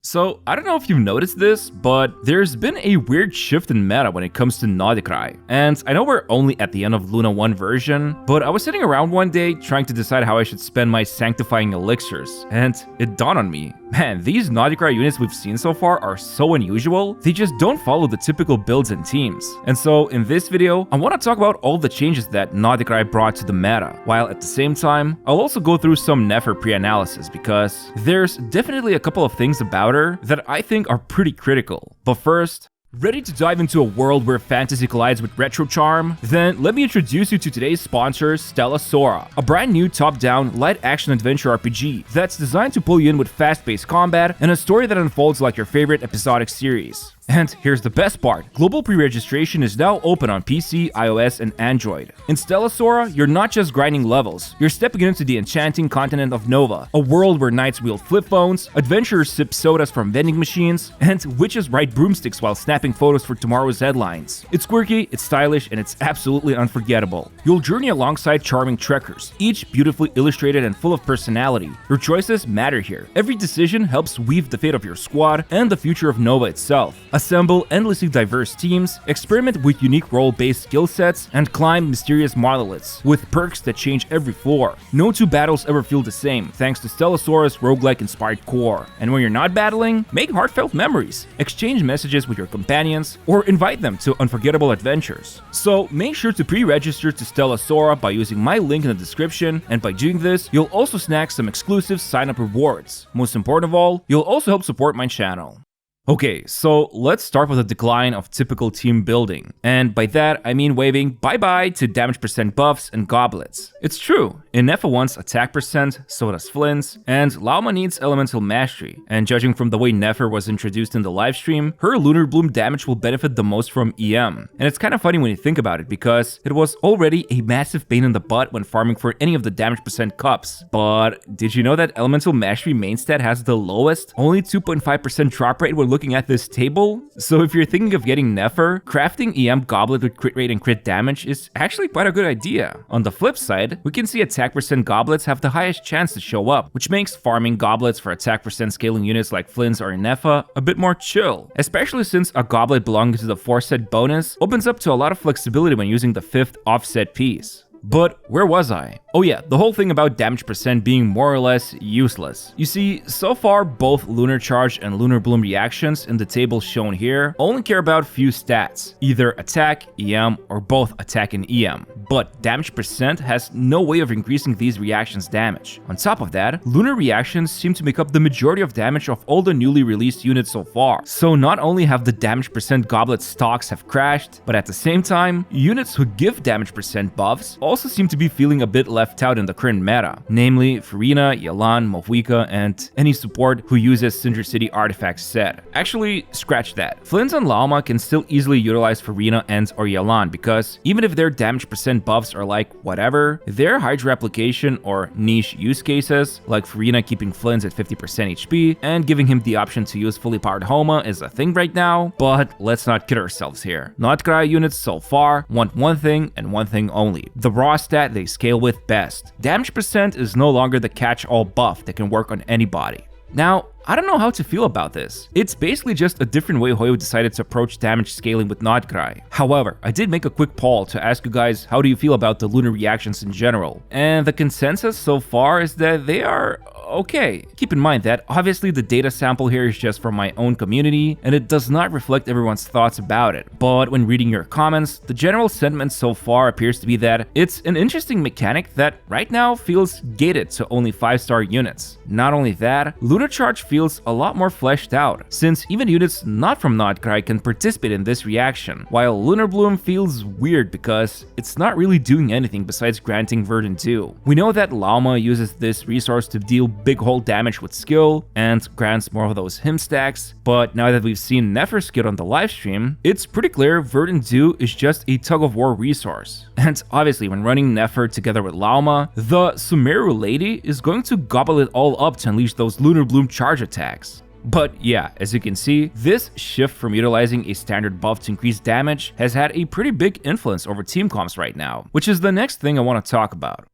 So, I don't know if you've noticed this, but there's been a weird shift in meta when it comes to Nod-Krai. And I know we're only at the end of Luna 1 version, but I was sitting around one day trying to decide how I should spend my sanctifying elixirs, and it dawned on me, man, these Nod-Krai units we've seen so far are so unusual, they just don't follow the typical builds and teams. And so, in this video, I want to talk about all the changes that Nod-Krai brought to the meta, while at the same time, I'll also go through some Nefer pre-analysis because there's definitely a couple of things about her that I think are pretty critical. But first, ready to dive into a world where fantasy collides with retro charm? Then let me introduce you to today's sponsor, Stella Sora, a brand new top-down, light-action adventure RPG that's designed to pull you in with fast-paced combat and a story that unfolds like your favorite episodic series. And here's the best part, global pre-registration is now open on PC, iOS, and Android. In Stellasaura, you're not just grinding levels, you're stepping into the enchanting continent of Nova, a world where knights wield flip phones, adventurers sip sodas from vending machines, and witches ride broomsticks while snapping photos for tomorrow's headlines. It's quirky, it's stylish, and it's absolutely unforgettable. You'll journey alongside charming trekkers, each beautifully illustrated and full of personality. Your choices matter here. Every decision helps weave the fate of your squad and the future of Nova itself. Assemble endlessly diverse teams, experiment with unique role-based skill sets, and climb mysterious monoliths with perks that change every floor. No two battles ever feel the same, thanks to Stellasaura's roguelike-inspired core. And when you're not battling, make heartfelt memories, exchange messages with your companions, or invite them to unforgettable adventures. So make sure to pre-register to Stellasaura by using my link in the description, and by doing this, you'll also snag some exclusive sign-up rewards. Most important of all, you'll also help support my channel. Okay, so let's start with the decline of typical team building, and by that I mean waving bye-bye to damage percent buffs and goblets. It's true, in Nefer wants attack percent, so does Flynn's, and Lauma needs elemental mastery, and judging from the way Nefer was introduced in the livestream, her Lunar Bloom damage will benefit the most from EM. And it's kind of funny when you think about it, because it was already a massive pain in the butt when farming for any of the damage percent cups. But did you know that elemental mastery main stat has the lowest, only 2.5% drop rate when looking at this table? So if you're thinking of getting Nefer, crafting EM Goblet with crit rate and crit damage is actually quite a good idea. On the flip side, we can see attack percent goblets have the highest chance to show up, which makes farming goblets for attack percent scaling units like Flynn's or Nefer a bit more chill, especially since a goblet belonging to the 4-set bonus opens up to a lot of flexibility when using the 5th offset piece. But where was I? Oh yeah, the whole thing about damage percent being more or less useless. You see, so far both Lunar Charge and Lunar Bloom reactions in the table shown here only care about few stats, either attack, EM, or both attack and EM. But damage percent has no way of increasing these reactions' damage. On top of that, Lunar reactions seem to make up the majority of damage of all the newly released units so far. So not only have the damage percent goblet stocks have crashed, but at the same time, units who give damage percent buffs also seem to be feeling a bit left out in the current meta, namely Farina, Yelan, Movuika, and any support who uses Cinder City artifacts set. Actually, scratch that. Flynn's and Lauma can still easily utilize Farina and or Yelan because even if their damage percent buffs are like whatever, their Hydra application or niche use cases, like Farina keeping Flynn's at 50% HP and giving him the option to use fully powered Homa is a thing right now, but let's not kid ourselves here. Nod-Krai units so far want one thing and one thing only, the raw stat they scale with best. Damage percent is no longer the catch-all buff that can work on anybody. Now, I don't know how to feel about this. It's basically just a different way Hoyo decided to approach damage scaling with Nod-Krai. However, I did make a quick poll to ask you guys how do you feel about the lunar reactions in general, and the consensus so far is that they are okay. Keep in mind that obviously the data sample here is just from my own community and it does not reflect everyone's thoughts about it. But when reading your comments, the general sentiment so far appears to be that it's an interesting mechanic that right now feels gated to only 5-star units. Not only that, Lunar Charge feels a lot more fleshed out, since even units not from Nod-Krai can participate in this reaction, while Lunar Bloom feels weird because it's not really doing anything besides granting Verdant 2. We know that Lauma uses this resource to deal big hole damage with skill and grants more of those him stacks, but now that we've seen Nefer's skill on the livestream, it's pretty clear Verdant 2 is just a tug-of-war resource. And obviously when running Nefer together with Lauma, the Sumeru lady is going to gobble it all up to unleash those Lunar Bloom charge attacks. But yeah, as you can see, this shift from utilizing a standard buff to increase damage has had a pretty big influence over team comps right now, which is the next thing I want to talk about.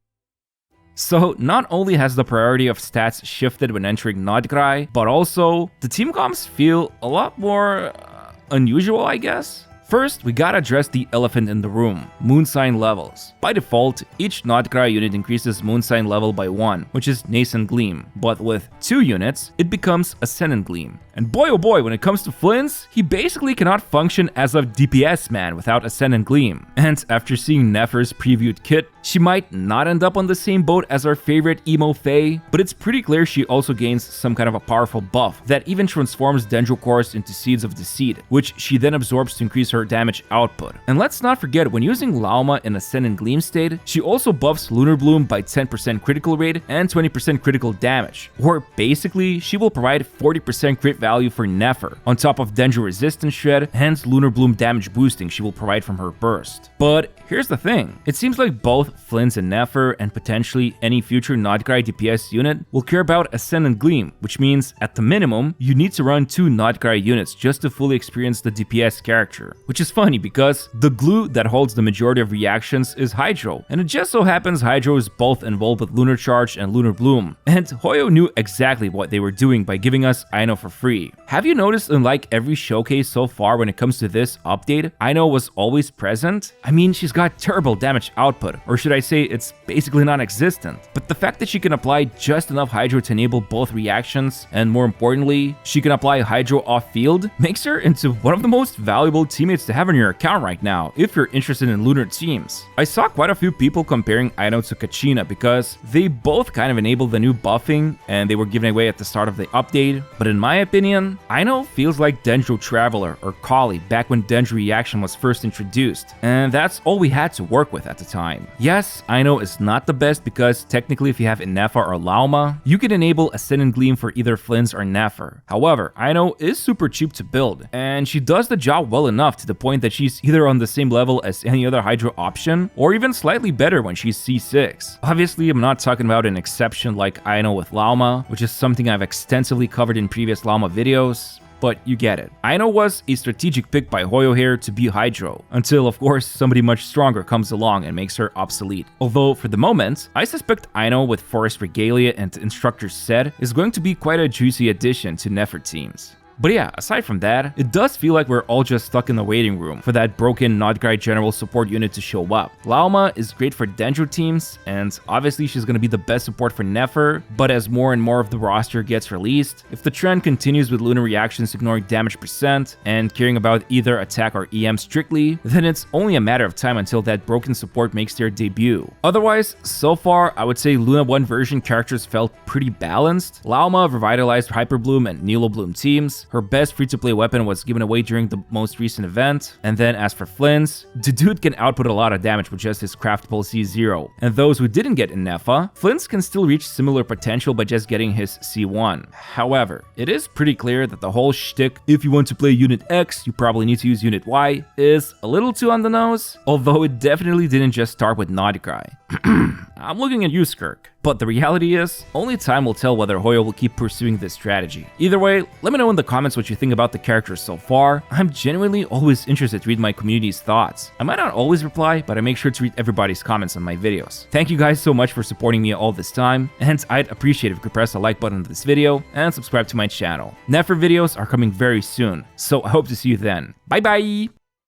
So not only has the priority of stats shifted when entering Nod-Krai, but also the team comps feel a lot more unusual, I guess. First, we gotta address the elephant in the room, Moonsign levels. By default, each Nod-Krai unit increases Moonsign level by 1, which is Nascent Gleam, but with 2 units, it becomes Ascendant Gleam. And boy oh boy, when it comes to Flynn's, he basically cannot function as a DPS man without Ascendant Gleam. And after seeing Nefer's previewed kit, she might not end up on the same boat as our favorite emo Fae, but it's pretty clear she also gains some kind of a powerful buff that even transforms Dendro Cores into Seeds of Deceit, which she then absorbs to increase her damage output. And let's not forget, when using Lauma in Ascendant Gleam state, she also buffs Lunar Bloom by 10% critical rate and 20% critical damage. Or basically, she will provide 40% crit value for Nefer, on top of Dendro Resistance Shred and Lunar Bloom damage boosting she will provide from her burst. But here's the thing, it seems like both Flynn's and Nefer, and potentially any future Nod-Krai DPS unit, will care about Ascendant Gleam, which means at the minimum, you need to run 2 Nod-Krai units just to fully experience the DPS character. Which is funny because the glue that holds the majority of reactions is Hydro, and it just so happens Hydro is both involved with Lunar Charge and Lunar Bloom, and Hoyo knew exactly what they were doing by giving us Aino for free. Have you noticed in like every showcase so far when it comes to this update, Aino was always present? I mean, she's got terrible damage output, or should I say it's basically non-existent. But the fact that she can apply just enough Hydro to enable both reactions, and more importantly, she can apply Hydro off-field, makes her into one of the most valuable teammates to have on your account right now, if you're interested in Lunar teams. I saw quite a few people comparing Aino to Kachina because they both kind of enable the new buffing, and they were given away at the start of the update, but in my opinion, Aino feels like Dendro Traveler or Kali back when Dendro Reaction was first introduced, and that's all we had to work with at the time. Yes, Aino is not the best because technically if you have Nefer or Lauma, you can enable Ascendant Gleam for either Flynn's or Nefer. However, Aino is super cheap to build, and she does the job well enough to the point that she's either on the same level as any other Hydro option, or even slightly better when she's C6. Obviously, I'm not talking about an exception like Aino with Lauma, which is something I've extensively covered in previous Lauma videos, but you get it. Aino was a strategic pick by Hoyo here to be Hydro, until of course somebody much stronger comes along and makes her obsolete. Although for the moment, I suspect Aino with Forest Regalia and Instructor Set is going to be quite a juicy addition to Nefer teams. But yeah, aside from that, it does feel like we're all just stuck in the waiting room for that broken Nod-Krai general support unit to show up. Lauma is great for Dendro teams, and obviously she's gonna be the best support for Nefer, but as more and more of the roster gets released, if the trend continues with Lunar reactions ignoring damage percent and caring about either attack or EM strictly, then it's only a matter of time until that broken support makes their debut. Otherwise, so far, I would say Luna 1 version characters felt pretty balanced. Lauma revitalized Hyperbloom and Nilobloom teams. Her best free-to-play weapon was given away during the most recent event. And then as for Flynn's, the dude can output a lot of damage with just his craftable C0. And those who didn't get Nefer, Flynn's can still reach similar potential by just getting his C1. However, it is pretty clear that the whole shtick, if you want to play Unit X, you probably need to use Unit Y, is a little too on the nose, although it definitely didn't just start with Nod-Krai. I'm looking at you, Skirk. But the reality is, only time will tell whether Hoyo will keep pursuing this strategy. Either way, let me know in the comments what you think about the characters so far. I'm genuinely always interested to read my community's thoughts. I might not always reply, but I make sure to read everybody's comments on my videos. Thank you guys so much for supporting me all this time, and I'd appreciate if you could press the like button to this video and subscribe to my channel. Nefer videos are coming very soon, so I hope to see you then. Bye bye!